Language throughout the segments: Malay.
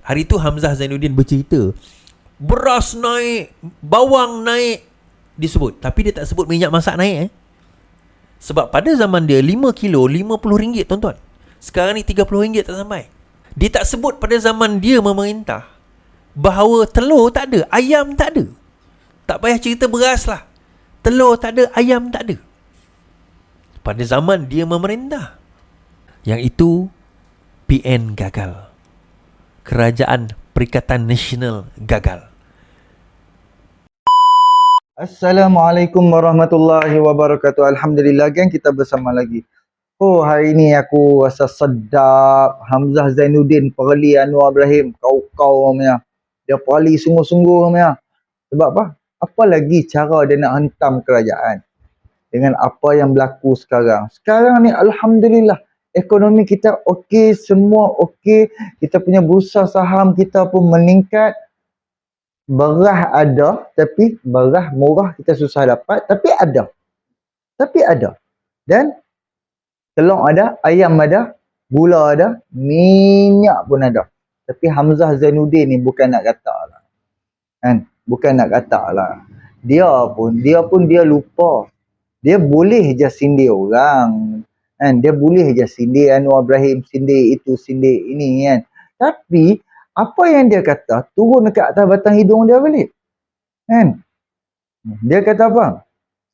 Hari tu Hamzah Zainuddin bercerita, beras naik, bawang naik disebut, tapi dia tak sebut minyak masak naik Sebab pada zaman dia 5 kilo RM50 tuan-tuan. Sekarang ni RM30 tak sampai. Dia tak sebut pada zaman dia memerintah bahawa telur tak ada, ayam tak ada. Tak payah cerita beras lah, telur tak ada, ayam tak ada. Pada zaman dia memerintah. Yang itu PN gagal. Kerajaan Perikatan Nasional gagal. Assalamualaikum warahmatullahi wabarakatuh. Alhamdulillah, geng, kita bersama lagi. Oh, hari ni aku rasa sedap. Hamzah Zainuddin perli Anwar Ibrahim. Kau punya. Dia perli sungguh-sungguh punya. Sebab apa? Apa lagi cara dia nak hentam kerajaan dengan apa yang berlaku sekarang. Sekarang ni Alhamdulillah, ekonomi kita okey, semua okey. Kita punya bursa saham kita pun meningkat. Beras ada, tapi beras murah kita susah dapat, tapi ada. Dan telur ada, ayam ada, gula ada, minyak pun ada. Tapi Hamzah Zainuddin ni bukan nak kata lah. Kan? Bukan nak kata lah. Dia pun lupa. Dia boleh je sindir orang. Kan? Dia boleh je sindir Anwar Ibrahim, sindir itu, sindir ini kan. Tapi apa yang dia kata turun dekat atas batang hidung dia balik. Kan? Dia kata apa?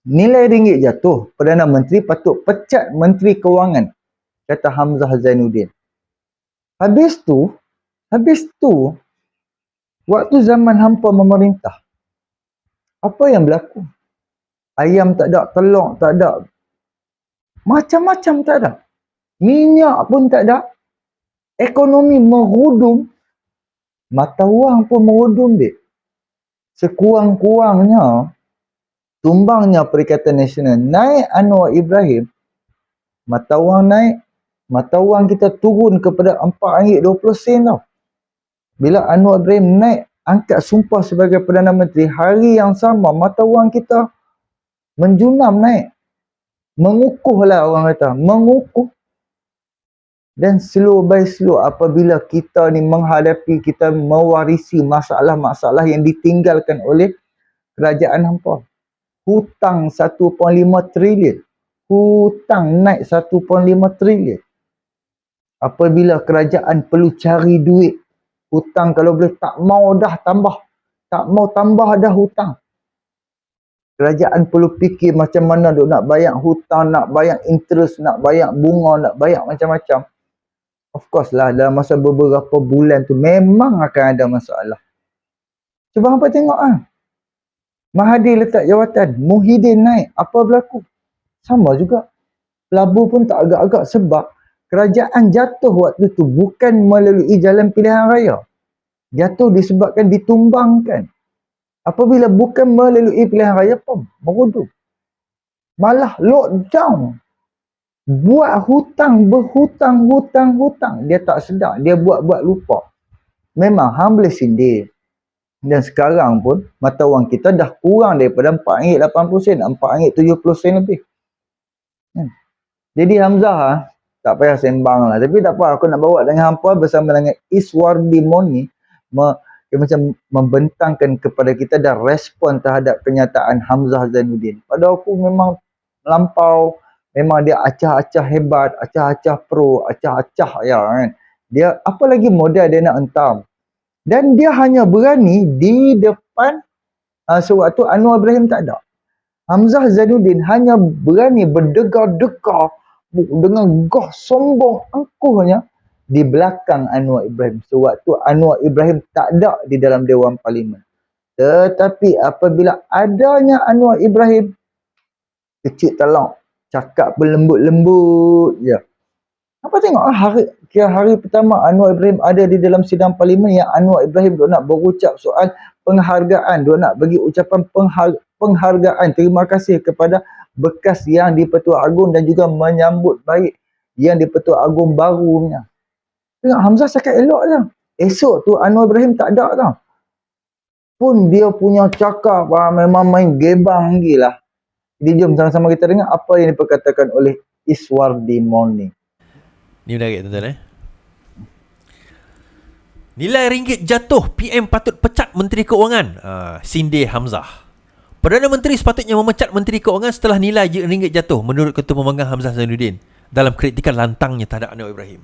Nilai ringgit jatuh, Perdana Menteri patut pecat Menteri Kewangan, kata Hamzah Zainuddin. Habis tu waktu zaman hampa memerintah, apa yang berlaku? Ayam tak ada, telur tak ada, macam-macam tak ada, minyak pun tak ada, ekonomi merudum, mata wang pun merudum dek. Sekurang-kurangnya tumbangnya Perikatan Nasional naik Anwar Ibrahim, mata wang naik, mata wang kita turun kepada RM4.20 tau. Bila Anwar Ibrahim naik angkat sumpah sebagai Perdana Menteri, hari yang sama mata wang kita menjunam naik. Mengukuh lah orang kata, mengukuh. Dan slow by slow apabila kita ni menghadapi, kita mewarisi masalah-masalah yang ditinggalkan oleh kerajaan hampa. Hutang 1.5 trilion. Hutang naik 1.5 trilion. Apabila kerajaan perlu cari duit, hutang kalau boleh tak mau dah tambah. Tak mau tambah dah hutang. Kerajaan perlu fikir macam mana duk nak bayar hutang, nak bayar interest, nak bayar bunga, nak bayar macam-macam. Of course lah, dalam masa beberapa bulan tu memang akan ada masalah. Cuba hampa tengok ah. Mahathir letak jawatan, Muhyiddin naik, apa berlaku? Sama juga. Pelabur pun tak agak-agak sebab kerajaan jatuh waktu tu bukan melalui jalan pilihan raya. Jatuh disebabkan ditumbangkan. Apabila bukan melalui pilihan raya pun merudum. Malah lockdown. Buat hutang, berhutang. Dia tak sedar, dia buat-buat lupa. Memang hang boleh sindir. Dan sekarang pun mata wang kita dah kurang daripada RM4.80, RM4.70 lebih. Jadi Hamzah tak payah sembang lah. Tapi tak apa, aku nak bawa dengan hampa bersama dengan Iswardi Moni dia macam membentangkan kepada kita dan respon terhadap kenyataan Hamzah Zainuddin. Pada aku memang melampau, memang dia acah-acah hebat, acah-acah pro, acah-acah ya kan. Dia apa lagi modal dia nak hentam. Dan dia hanya berani di depan sewaktu Anwar Ibrahim tak ada. Hamzah Zainuddin hanya berani berdegar-degar dengan gah sombong angkuhnya di belakang Anwar Ibrahim sewaktu Anwar Ibrahim tak ada di dalam Dewan Parlimen. Tetapi apabila adanya Anwar Ibrahim, kecil telak, cakap berlembut-lembut je. Apa tengok hari pertama Anwar Ibrahim ada di dalam sidang parlimen yang Anwar Ibrahim duk nak berucap soal penghargaan, duk nak bagi ucapan penghargaan, terima kasih kepada bekas yang di-Pertua Agong dan juga menyambut baik yang di-Pertua Agong barunya. Tengok Hamzah cakap elok je. Esok tu Anwar Ibrahim tak ada tau. Pun dia punya cakap memang main gebang gila. Jadi jom sama-sama kita dengar apa yang diperkatakan oleh Iswardi Moni. Ni menarik tuan-tuan Nilai ringgit jatuh, PM patut pecat Menteri Keuangan. Sindir Hamzah. Perdana Menteri sepatutnya memecat Menteri Keuangan setelah nilai ringgit jatuh, menurut Ketua Pembangkang Hamzah Zainuddin dalam kritikan lantangnya terhadap Anwar Ibrahim.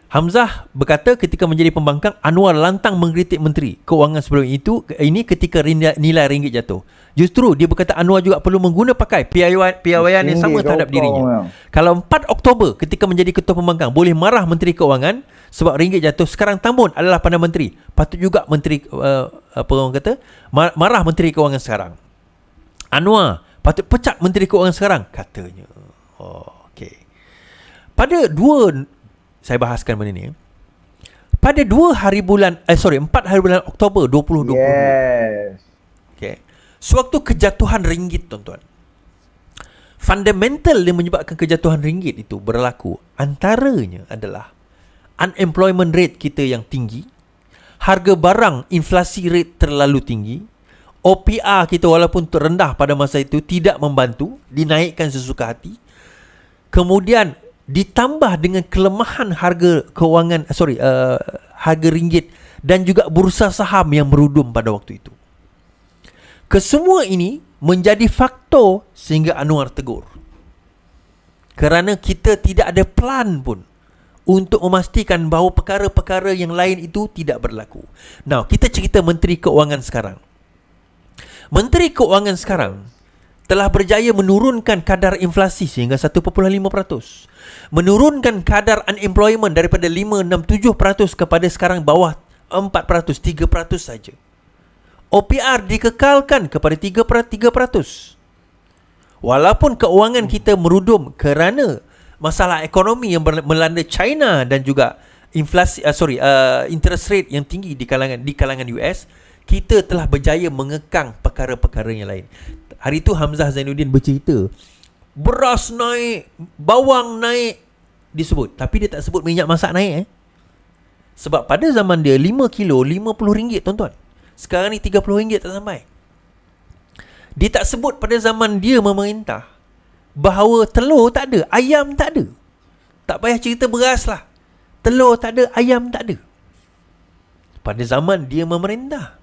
Hamzah berkata ketika menjadi pembangkang, Anwar lantang mengkritik Menteri Keuangan sebelum ini ketika nilai ringgit jatuh. Justru dia berkata Anwar juga perlu pakai piawaian yang sama terhadap dirinya. Kalau 4 Oktober ketika menjadi Ketua Pembangkang boleh marah Menteri Keuangan sebab ringgit jatuh, sekarang Tambun adalah Perdana Menteri, patut juga Menteri marah Menteri Keuangan sekarang. Anwar patut pecat Menteri Keuangan sekarang, katanya. Okey. Saya bahaskan benda ni. Pada 4 hari bulan Oktober 2020. Yes. Okey. Sewaktu kejatuhan ringgit, tuan-tuan, fundamental yang menyebabkan kejatuhan ringgit itu berlaku, antaranya adalah unemployment rate kita yang tinggi, harga barang inflasi rate terlalu tinggi, OPR kita walaupun terendah pada masa itu tidak membantu, dinaikkan sesuka hati, kemudian ditambah dengan kelemahan harga harga ringgit dan juga bursa saham yang merudum pada waktu itu. Kesemua ini menjadi faktor sehingga Anwar tegur. Kerana kita tidak ada plan pun untuk memastikan bahawa perkara-perkara yang lain itu tidak berlaku. Now, kita cerita Menteri Keuangan sekarang. Menteri Keuangan sekarang telah berjaya menurunkan kadar inflasi sehingga 1.5%. Menurunkan kadar unemployment daripada 5, 6, 7% kepada sekarang bawah 4%, 3% saja. OPR dikekalkan kepada 3%. Walaupun keuangan kita merudum kerana masalah ekonomi yang melanda China dan juga interest rate yang tinggi di kalangan US, kita telah berjaya mengekang perkara-perkara yang lain. Hari itu Hamzah Zainuddin bercerita, beras naik, bawang naik disebut, tapi dia tak sebut minyak masak naik. Sebab pada zaman dia 5 kilo RM50, tuan-tuan. Sekarang ni RM30 tak sampai. Dia tak sebut pada zaman dia memerintah bahawa telur tak ada, ayam tak ada. Tak payah cerita beras lah, telur tak ada, ayam tak ada. Pada zaman dia memerintah.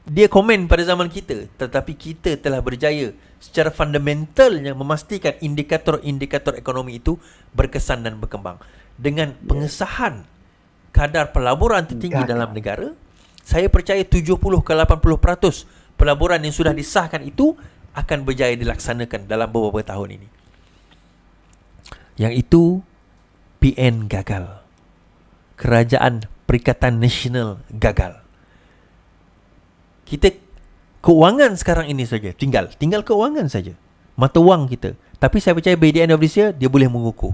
Dia komen pada zaman kita, tetapi kita telah berjaya secara fundamentalnya memastikan indikator-indikator ekonomi itu berkesan dan berkembang. Dengan pengesahan kadar pelaburan tertinggi dalam negara, saya percaya 70 ke 80% pelaburan yang sudah disahkan itu akan berjaya dilaksanakan dalam beberapa tahun ini. Yang itu PN gagal. Kerajaan Perikatan Nasional gagal. Kita keuangan sekarang ini saja, tinggal keuangan saja, mata wang kita. Tapi saya percaya by the end of this year dia boleh mengukuh.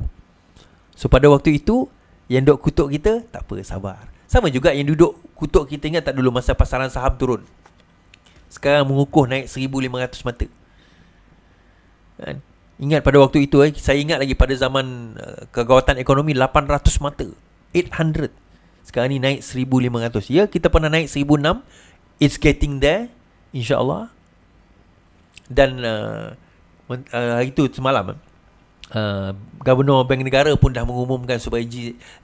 So pada waktu itu yang duk kutuk kita, tak apa, sabar. Sama juga yang duduk kutuk kita, ingat tak dulu masa pasaran saham turun, sekarang mengukuh naik 1,500 mata. Ingat pada waktu itu, saya ingat lagi pada zaman kegawatan ekonomi 800 mata, 800. Sekarang ni naik 1,500. Ya, kita pernah naik 1,600. It's getting there, insyaAllah. Dan hari itu semalam Gubernur Bank Negara pun dah mengumumkan supaya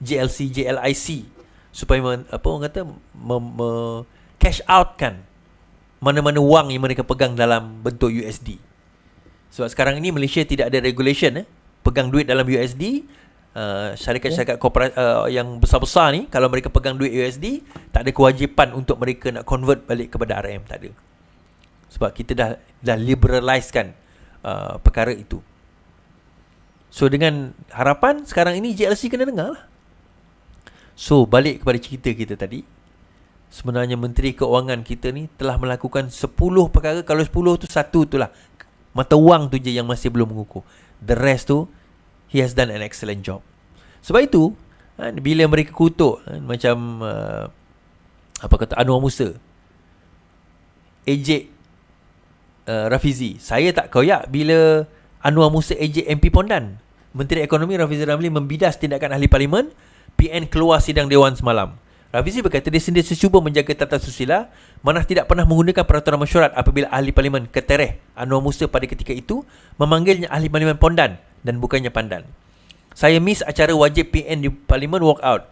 JLC, JLIC supaya cash out kan mana-mana wang yang mereka pegang dalam bentuk USD. Sebab sekarang ini Malaysia tidak ada regulation pegang duit dalam USD. Syarikat-syarikat korporat yang besar-besar ni, kalau mereka pegang duit USD, tak ada kewajipan untuk mereka nak convert balik kepada RM, tak ada. Sebab kita dah liberalisekan perkara itu. So dengan harapan sekarang ini JLC kena dengar lah. So balik kepada cerita kita tadi, sebenarnya Menteri Keuangan kita ni telah melakukan 10 perkara. Kalau 10 tu, satu tu lah mata wang tu je yang masih belum mengukuh. The rest tu he has done an excellent job. Sebab itu bila mereka kutuk macam Anwar Musa, ejek Rafizi, saya tak koyak bila Anwar Musa ejek MP Pondan. Menteri Ekonomi Rafizi Ramli membidas tindakan ahli parlimen. PN keluar sidang Dewan semalam. Rafizi berkata dia sentiasa cuba menjaga tata susila, mana tidak pernah menggunakan peraturan mesyuarat apabila ahli parlimen ketereh Anwar Musa pada ketika itu memanggilnya ahli parlimen Pondan dan bukannya Pandan. Saya miss acara wajib PN di parlimen walk out.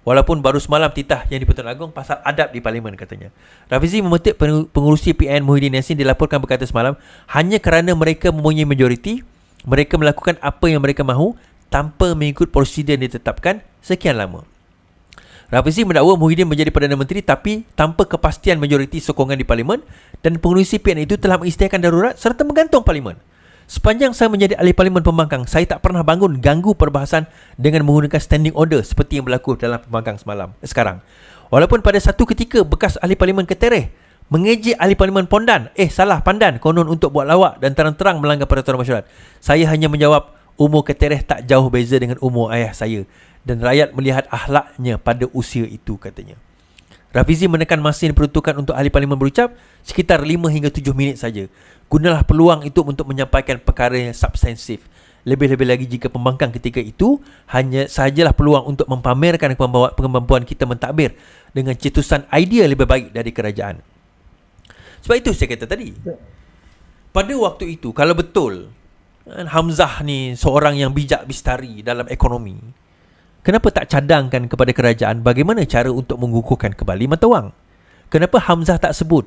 Walaupun baru semalam titah yang di-Pertuan Agong pasal adab di Parlimen katanya. Rafizi memetik pengurusi PN Muhyiddin Yassin dilaporkan berkata semalam, hanya kerana mereka mempunyai majoriti, mereka melakukan apa yang mereka mahu tanpa mengikut prosedur yang ditetapkan sekian lama. Rafizi mendakwa Muhyiddin menjadi Perdana Menteri tapi tanpa kepastian majoriti sokongan di Parlimen, dan pengurusi PN itu telah mengisytiharkan darurat serta menggantung Parlimen. Sepanjang saya menjadi ahli Parlimen Pembangkang, saya tak pernah bangun ganggu perbahasan dengan menggunakan standing order seperti yang berlaku dalam Pembangkang sekarang. Walaupun pada satu ketika bekas ahli Parlimen Ketereh mengejek ahli Parlimen Pondan, salah Pandan, konon untuk buat lawak dan terang-terang melanggar peraturan mesyuarat. Saya hanya menjawab, umur Ketereh tak jauh beza dengan umur ayah saya, dan rakyat melihat akhlaknya pada usia itu, katanya. Rafizi menekan masa yang diperuntukkan untuk ahli Parlimen berucap sekitar 5 hingga 7 minit saja. Gunalah peluang itu untuk menyampaikan perkara yang substansif. Lebih-lebih lagi jika pembangkang ketika itu hanya sahajalah peluang untuk mempamerkan kemampuan kita mentadbir dengan cetusan idea lebih baik dari kerajaan. Sebab itu saya kata tadi, pada waktu itu kalau betul Hamzah ni seorang yang bijak bistari dalam ekonomi, kenapa tak cadangkan kepada kerajaan bagaimana cara untuk mengukuhkan kembali mata wang? Kenapa Hamzah tak sebut?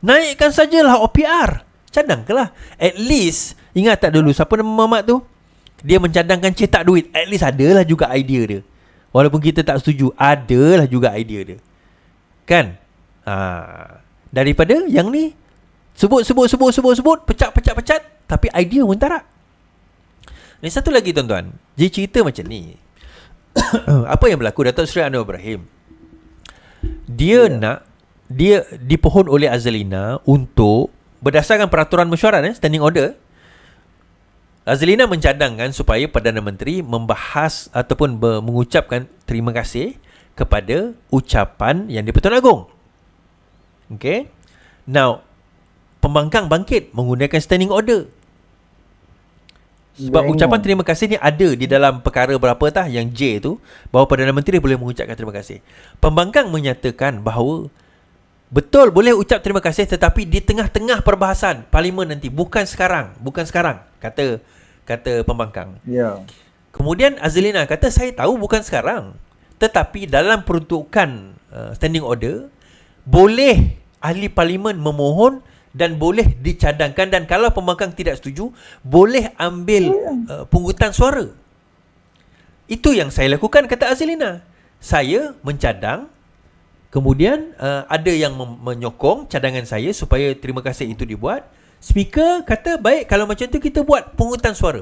Naikkan sajalah OPR. Cadangkanlah. At least, ingat tak dulu siapa nama Mamat tu? Dia mencadangkan cetak duit. At least adalah juga idea dia. Walaupun kita tak setuju, adalah juga idea dia. Kan? Daripada yang ni, sebut, pecat, tapi idea pun tak. Ni satu lagi tuan-tuan. Dia cerita macam ni. Apa yang berlaku, Datuk Seri Anwar Ibrahim, dia dipohon oleh Azalina untuk berdasarkan peraturan mesyuarat, standing order. Azalina mencadangkan supaya Perdana Menteri membahas ataupun mengucapkan terima kasih kepada ucapan yang di-Pertuan Agong. Okay. Now, Pembangkang bangkit menggunakan standing order. Sebab ucapan terima kasih ni ada di dalam perkara berapa yang J tu, bahawa Perdana Menteri boleh mengucapkan terima kasih. Pembangkang menyatakan bahawa betul boleh ucap terima kasih, tetapi di tengah-tengah perbahasan Parlimen nanti, bukan sekarang, kata Pembangkang. Ya. Kemudian Azalina kata, saya tahu bukan sekarang, tetapi dalam peruntukan standing order boleh ahli Parlimen memohon dan boleh dicadangkan, dan kalau Pembangkang tidak setuju boleh ambil pungutan suara. Itu yang saya lakukan, kata Azalina. Saya mencadang, kemudian ada yang menyokong cadangan saya supaya terima kasih itu dibuat. Speaker kata, baik, kalau macam tu kita buat pungutan suara.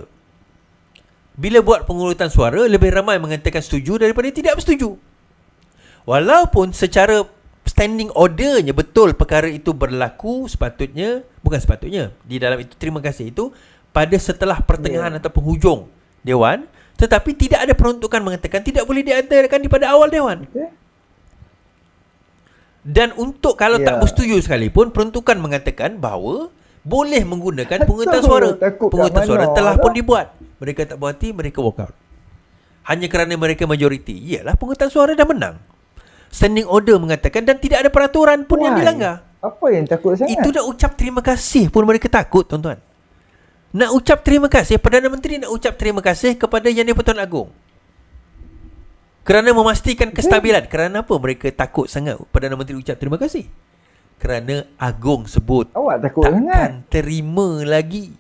Bila buat pungutan suara, lebih ramai mengatakan setuju daripada tidak bersetuju. Walaupun secara standing ordernya betul perkara itu berlaku, bukan sepatutnya, di dalam itu terima kasih itu pada setelah pertengahan atau penghujung Dewan, tetapi tidak ada peruntukan mengatakan tidak boleh diadakan di pada awal Dewan. Dan untuk kalau tak bersetuju sekalipun, peruntukan mengatakan bahawa boleh menggunakan pungutan suara. Pungutan suara telah pun dibuat. Mereka tak berhati, mereka walk out. Hanya kerana mereka majoriti. Iyalah, pungutan suara dah menang. Standing order mengatakan, dan tidak ada peraturan pun yang dilanggar. Apa yang takut sangat? Itu nak ucap terima kasih pun mereka takut, tuan-tuan. Nak ucap terima kasih, Perdana Menteri nak ucap terima kasih kepada Yang di-Pertuan Agong. Kerana memastikan kestabilan. Kerana apa mereka takut sangat Perdana Menteri ucap terima kasih? Kerana Agong sebut awak takut takkan terima lagi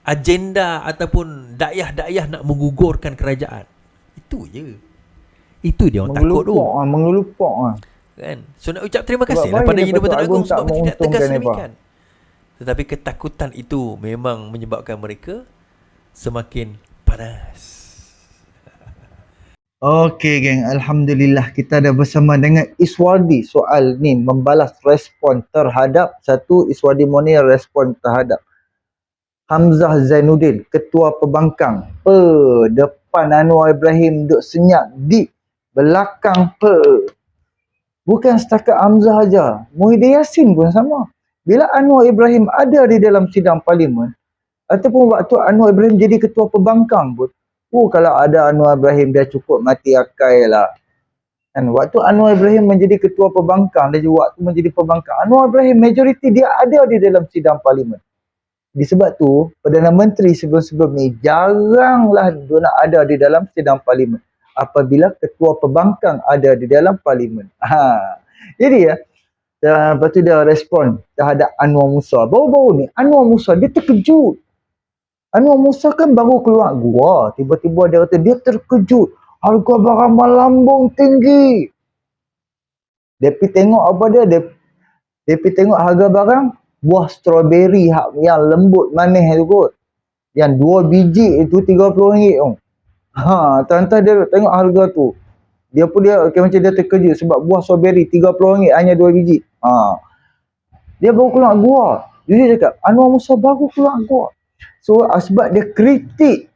agenda ataupun dakyah-dakyah nak menggugurkan kerajaan. Itu je. Itu dia orang takut tu. Mengelupak. Kan? So nak ucap terima kasih lah pada Yang di-Pertuan Agong sebab tidak tegas demikian. Tetapi ketakutan itu memang menyebabkan mereka semakin panas. Okey geng, Alhamdulillah kita dah bersama dengan Iswardi soal ni, membalas respon terhadap satu. Iswardi Monir respon terhadap Hamzah Zainuddin, Ketua Pembangkang. Depan Anwar Ibrahim duk senyap di belakang. Bukan setakat Hamzah aja, Muhyiddin Yassin pun sama. Bila Anwar Ibrahim ada di dalam sidang Parlimen, ataupun waktu Anwar Ibrahim jadi Ketua Pembangkang pun, kalau ada Anwar Ibrahim dia cukup mati akai lah. Dan waktu Anwar Ibrahim menjadi Ketua Pembangkang, dia juga waktu menjadi Pembangkang, Anwar Ibrahim majoriti dia ada di dalam sidang Parlimen. Disebab tu Perdana Menteri sebelum-sebelum ni jaranglah dia nak ada di dalam sidang Parlimen. apabila ketua pembangkang ada di dalam parlimen. Jadi lepas tu dia respon terhadap Anwar Musa. Baru-baru ni Anwar Musa dia terkejut. Anwar Musa kan baru keluar gua, tiba-tiba dia kata dia terkejut. Harga barang melambung tinggi. Dia pergi tengok apa dia pergi tengok harga barang buah strawberry yang lembut manis tu kot. Yang 2 biji itu RM30 tau. Tuan-tuan dia tengok harga tu. Dia macam dia terkejut sebab buah strawberry RM30 hanya 2 biji. Dia baru keluar gua. Jadi dia cakap Anwar Musa baru keluar gua. So sebab dia kritik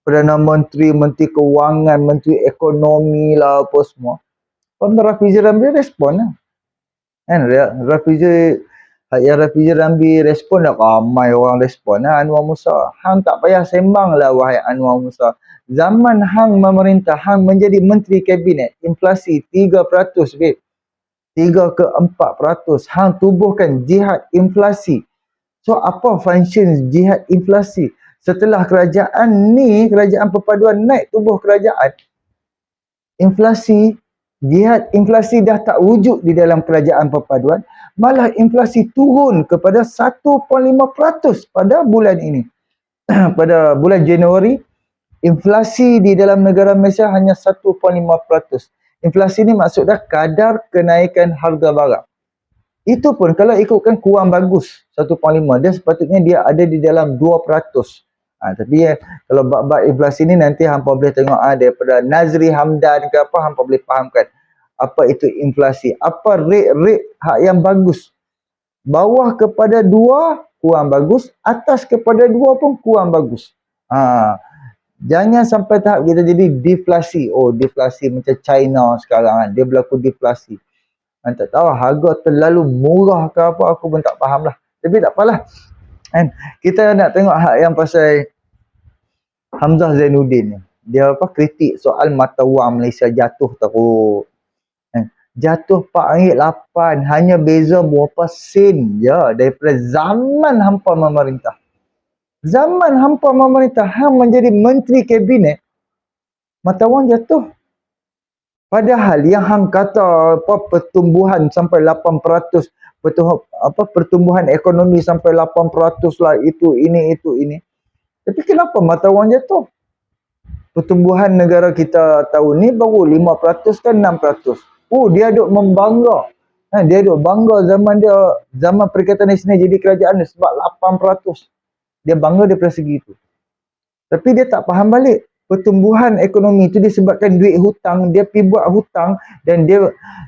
Perdana Menteri, Menteri Kewangan, Menteri Ekonomi lah apa semua. Rafizi Ramli respon lah. Kan Rafizi Ramli respon dah, ramai orang respon lah Anwar Musa. Hang tak payah sembang lah wahai Anwar Musa. Zaman hang memerintah, hang menjadi Menteri Kabinet, inflasi 3%, babe. 3 ke 4%. Hang tubuhkan jihad inflasi. So apa function jihad inflasi? Setelah kerajaan perpaduan naik tubuh kerajaan, jihad inflasi dah tak wujud di dalam kerajaan perpaduan, malah inflasi turun kepada 1.5% pada bulan ini. Pada bulan Januari, inflasi di dalam negara Malaysia hanya 1.5%. Inflasi ni maksudnya kadar kenaikan harga barang. Itu pun kalau ikutkan kurang bagus 1.5, dia sepatutnya dia ada di dalam 2%. Tapi kalau bab-bab inflasi ni nanti hampa boleh tengok daripada Nazri Hamdan ke apa, hampa boleh fahamkan apa itu inflasi. Apa rate yang bagus. Bawah kepada 2 kurang bagus, atas kepada 2 pun kurang bagus. Jangan sampai tahap kita jadi deflasi. Deflasi macam China sekarang kan. Dia berlaku deflasi. Tak tahu harga terlalu murah ke apa, aku pun tak faham lah. Tapi tak apalah. Kan? Kita nak tengok yang pasal Hamzah Zainuddin ni. Dia kritik soal mata wang Malaysia jatuh teruk. Kan? Jatuh RM4.8, hanya beza berapa sen je daripada zaman hampa memerintah. Zaman hampa memerintah, hang menjadi Menteri Kabinet, mata wang jatuh. Padahal yang hang kata pertumbuhan sampai 8%, pertumbuhan ekonomi sampai 8% lah, itu ini. Tapi kenapa mata wang jatuh? Pertumbuhan negara kita tahun ni baru 5% kan 6%. Dia duk membangga. Dia duk bangga zaman Perikatan Nasional jadi kerajaan ni sebab 8%. Dia bangga daripada segi itu. Tapi dia tak faham balik. Pertumbuhan ekonomi itu disebabkan duit hutang, dia pergi buat hutang dan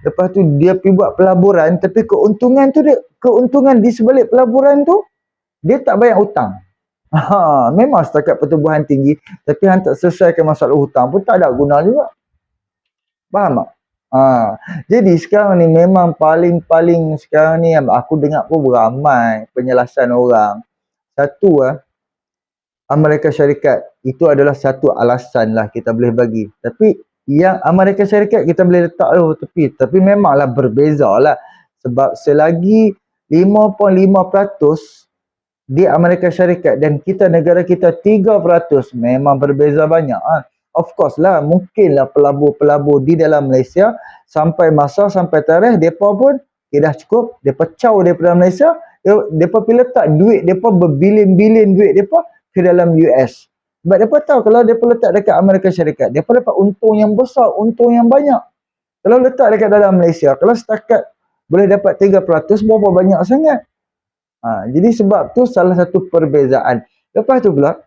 lepas tu dia pergi buat pelaburan, tapi keuntungan di sebalik pelaburan tu dia tak bayar hutang. Memang setakat pertumbuhan tinggi, tapi hang tak selesaikan masalah hutang pun tak ada guna juga. Faham tak? Jadi sekarang ni memang paling sekarang ni aku dengar pun beramai penjelasan orang. Satu Amerika Syarikat itu adalah satu alasan lah kita boleh bagi. Tapi yang Amerika Syarikat kita boleh letak tepi. Tapi memanglah berbeza lah. Sebab selagi 5.5% di Amerika Syarikat dan negara kita 3%, memang berbeza banyak. Of course lah, mungkinlah pelabur-pelabur di dalam Malaysia sampai tarikh, mereka pun dah cukup, mereka caw daripada Malaysia, mereka pergi letak duit, mereka berbilion-bilion duit mereka ke dalam US. Sebab mereka tahu kalau mereka letak dekat Amerika Syarikat, mereka dapat untung yang besar, untung yang banyak. Kalau letak dekat dalam Malaysia, kalau setakat boleh dapat 3%, berapa banyak sangat. Jadi sebab tu salah satu perbezaan. Lepas tu pula,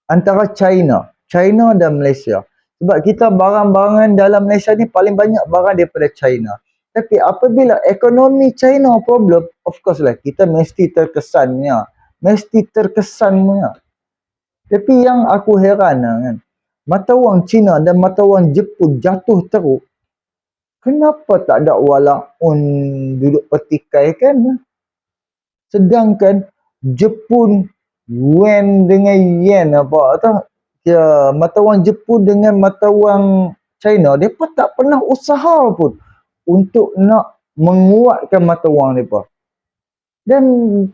antara China dan Malaysia. Sebab kita barang-barangan dalam Malaysia ni paling banyak barang daripada China. Tapi apabila ekonomi China problem, of course lah, kita mesti terkesannya. Tapi yang aku heran kan, mata wang China dan mata wang Jepun jatuh teruk. Kenapa tak ada walaun duduk petikai kan? Sedangkan Jepun yen dengan yen mata wang Jepun dengan mata wang China, mereka tak pernah usaha pun untuk nak menguatkan mata wang mereka. Dan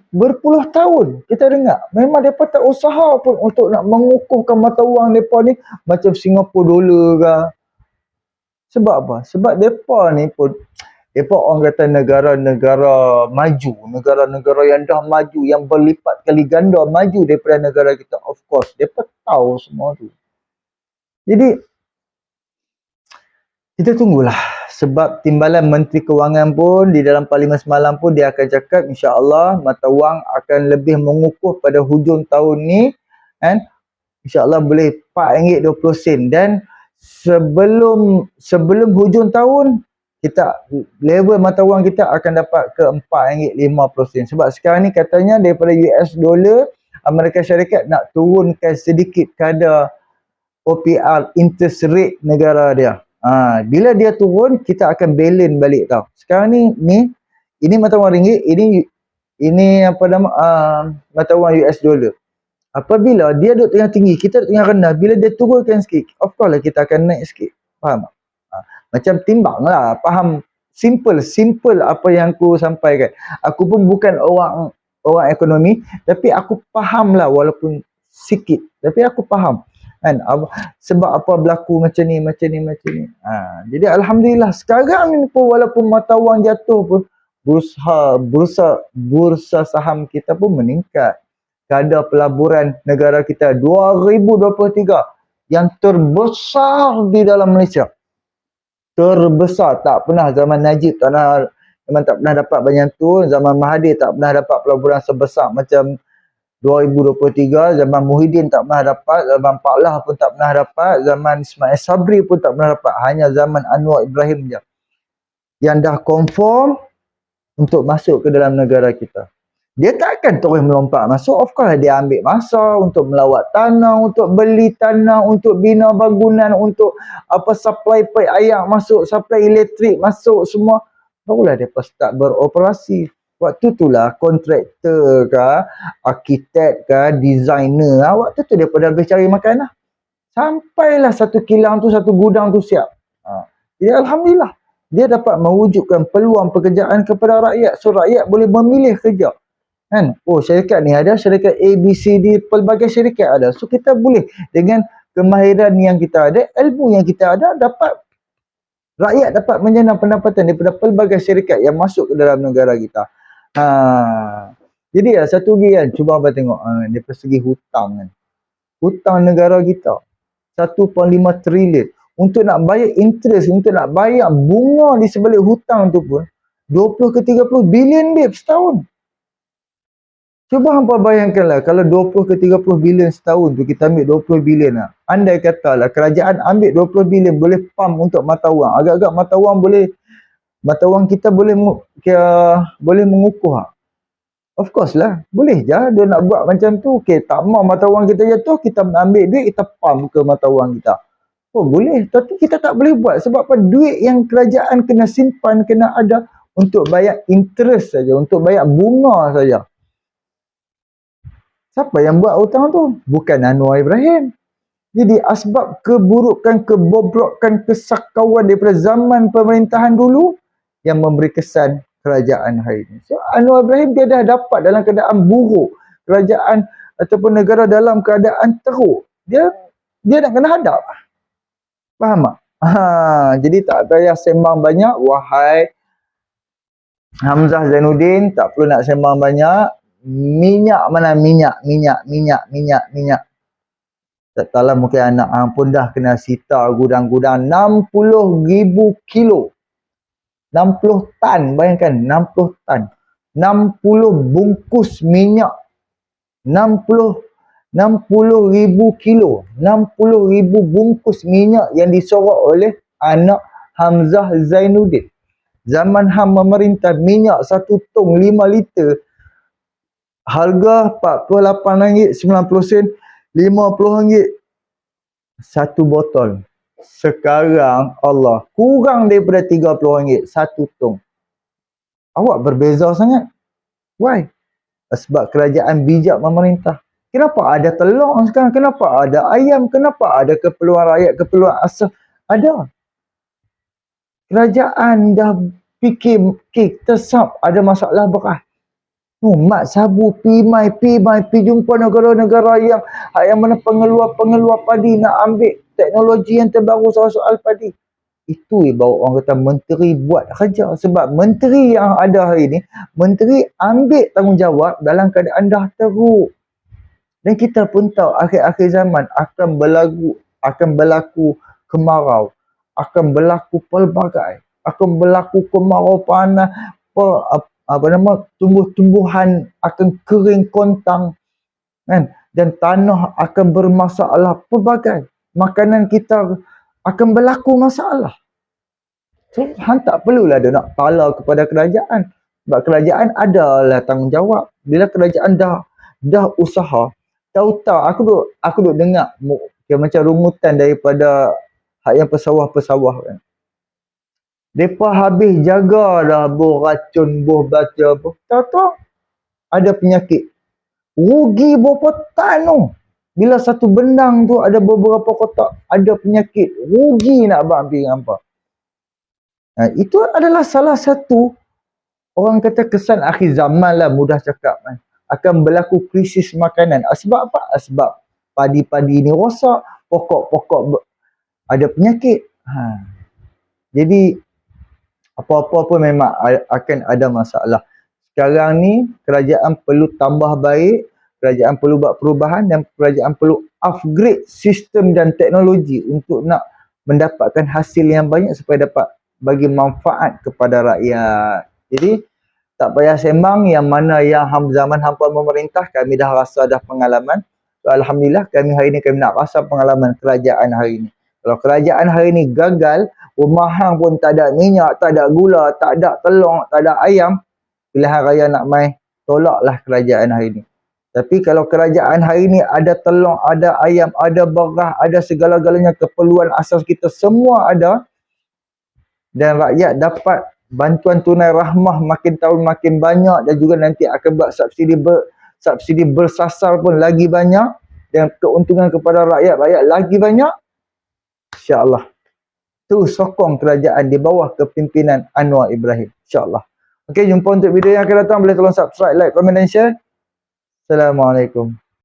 berpuluh tahun kita dengar memang mereka tak usaha pun untuk nak mengukuhkan mata wang mereka ni macam Singapura dolar ke. Sebab apa? Sebab mereka ni pun mereka orang kata negara-negara maju, negara-negara yang dah maju, yang berlipat kali ganda maju daripada negara kita. Of course, mereka tahu semua tu. Jadi kita tunggulah, sebab Timbalan Menteri Kewangan pun di dalam parlimen semalam pun dia akan cakap insya-Allah mata wang akan lebih mengukuh pada hujung tahun ni, kan? InsyaAllah boleh RM4.20 dan sebelum hujung tahun kita level mata wang kita akan dapat ke RM4.50. Sebab sekarang ni katanya daripada US dollar Amerika Syarikat nak turunkan sedikit kadar OPR, interest rate negara dia. Bila dia turun kita akan balance balik tau. Sekarang ni ini mata wang ringgit, ini apa nama mata wang US dollar. Apabila dia duduk tengah tinggi, kita duduk tengah rendah, bila dia turunkan sikit, of course lah kita akan naik sikit. Faham tak? Macam timbang lah, faham? Simple apa yang aku sampaikan. Aku pun bukan orang ekonomi, tapi aku faham lah walaupun sikit. Tapi aku faham. Kan? Sebab apa berlaku macam ni. Jadi Alhamdulillah, sekarang ni pun walaupun mata wang jatuh pun, bursa saham kita pun meningkat. Kadar pelaburan negara kita 2023 yang terbesar di dalam Malaysia. Terbesar, tak pernah zaman Najib memang tak pernah dapat banyak tu, zaman Mahathir tak pernah dapat pelaburan sebesar macam 2023, zaman Muhyiddin tak pernah dapat, zaman Pak Lah pun tak pernah dapat, zaman Ismail Sabri pun tak pernah dapat, hanya zaman Anwar Ibrahim je yang dah confirm untuk masuk ke dalam negara kita. Dia takkan terus melompat masuk. Of course dia ambil masa untuk melawat tanah, untuk beli tanah, untuk bina bangunan, untuk supply pipe air masuk, supply elektrik masuk semua. Barulah dia start beroperasi. Waktu itulah kontraktor ke, arkitek ke, designer, waktu tu dia dah habis cari makan lah. Sampailah satu kilang tu, satu gudang tu siap. Ya Alhamdulillah. Dia dapat mewujudkan peluang pekerjaan kepada rakyat. So rakyat boleh memilih kerja. Kan? Oh, syarikat ni ada, syarikat ABCD, pelbagai syarikat ada. So kita boleh dengan kemahiran yang kita ada, ilmu yang kita ada, rakyat dapat menjana pendapatan daripada pelbagai syarikat yang masuk ke dalam negara kita. Jadi satu lagi kan, cuba abang tengok daripada segi hutang kan. Hutang negara kita 1.5 trilion. Untuk nak bayar interest, untuk nak bayar bunga di sebalik hutang tu pun 20 ke 30 bilion babe setahun. Cuba hampa bayangkanlah kalau 20 ke 30 bilion setahun tu kita ambil 20 bilion lah. Andai katalah kerajaan ambil 20 bilion boleh pump untuk mata wang. Agak-agak mata wang kita boleh mengukuh. Of course lah. Boleh je dia nak buat macam tu. Okay, tak mau mata wang kita jatuh, kita ambil duit, kita pump ke mata wang kita. Oh boleh. Tapi kita tak boleh buat. Sebab apa? Duit yang kerajaan kena simpan, kena ada untuk bayar interest saja, untuk bayar bunga saja. Siapa yang buat hutang tu? Bukan Anwar Ibrahim. Jadi asbab keburukan, kebobrokan, kesakauan daripada zaman pemerintahan dulu yang memberi kesan kerajaan hari ini. So Anwar Ibrahim dia dah dapat dalam keadaan buruk. Kerajaan ataupun negara dalam keadaan teruk. Dia nak kena hadap. Faham tak? Jadi tak payah sembang banyak. Wahai Hamzah Zainuddin, tak perlu nak sembang banyak. Minyak mana minyak. Tak tahulah mungkin anak hang pun dah kena sita gudang-gudang 60,000 kilo. 60 tan, bayangkan 60 tan. 60 bungkus minyak. 60,000 kilo. 60,000 bungkus minyak yang disorok oleh anak Hamzah Zainuddin. Zaman hang memerintah, minyak 1 tong 5 liter harga RM48.90, RM50 satu botol. Sekarang Allah kurang daripada RM30 satu tong. Awak berbeza sangat. Why? Sebab kerajaan bijak memerintah. Kenapa ada telur sekarang? Kenapa ada ayam? Kenapa ada keperluan rakyat, keperluan asal? Ada. Kerajaan dah fikir, okay, tersap ada masalah beras. Mak sabu pi jumpa negara-negara yang mana pengeluar padi nak ambil teknologi yang terbaru soal padi. Itu baru orang kata menteri buat kerja. Sebab menteri yang ada hari ni, menteri ambil tanggungjawab dalam keadaan dah teruk. Dan kita pun tahu akhir-akhir zaman akan berlaku kemarau, akan berlaku pelbagai, akan berlaku kemarau panas, tumbuh-tumbuhan akan kering kontang, kan? Dan tanah akan bermasalah pelbagai. Makanan kita akan berlaku masalah. So, hang tak perlulah dia nak pala kepada kerajaan. Sebab kerajaan adalah tanggungjawab. Bila kerajaan dah usaha, tahu-tahu aku duk dengar macam rumutan daripada hak yang pesawah-pesawah kan. Depa habis jaga dah buh racun, buh baca apa. Tahu-tahu ada penyakit. Rugi berapa tan tu. Bila satu benang tu ada beberapa kotak, ada penyakit. Rugi nak abang pergi apa. Nah, itu adalah salah satu orang kata kesan akhir zaman lah, mudah cakap kan. Akan berlaku krisis makanan. Sebab apa? Sebab padi-padi ni rosak, pokok-pokok ada penyakit. Jadi apa-apa pun memang akan ada masalah. Sekarang ni kerajaan perlu tambah baik, kerajaan perlu buat perubahan dan kerajaan perlu upgrade sistem dan teknologi untuk nak mendapatkan hasil yang banyak supaya dapat bagi manfaat kepada rakyat. Jadi tak payah sembang yang mana yang zaman hampa memerintah, kami dah rasa dah pengalaman. So, alhamdulillah kami hari ni kami nak rasa pengalaman kerajaan hari ni. Kalau kerajaan hari ni gagal, rumah hang pun tak ada minyak, tak ada gula, tak ada telur, tak ada ayam, pilihan raya nak mai, tolaklah kerajaan hari ni. Tapi kalau kerajaan hari ni ada telur, ada ayam, ada beras, ada segala-galanya keperluan asas kita semua ada, dan rakyat dapat bantuan tunai rahmah makin tahun makin banyak, dan juga nanti akan buat subsidi bersasar pun lagi banyak, dan keuntungan kepada rakyat lagi banyak, insya-Allah. Tu sokong kerajaan di bawah kepimpinan Anwar Ibrahim, insya-Allah. Okey, jumpa untuk video yang akan datang. Boleh tolong subscribe, like, komen dan share. Assalamualaikum.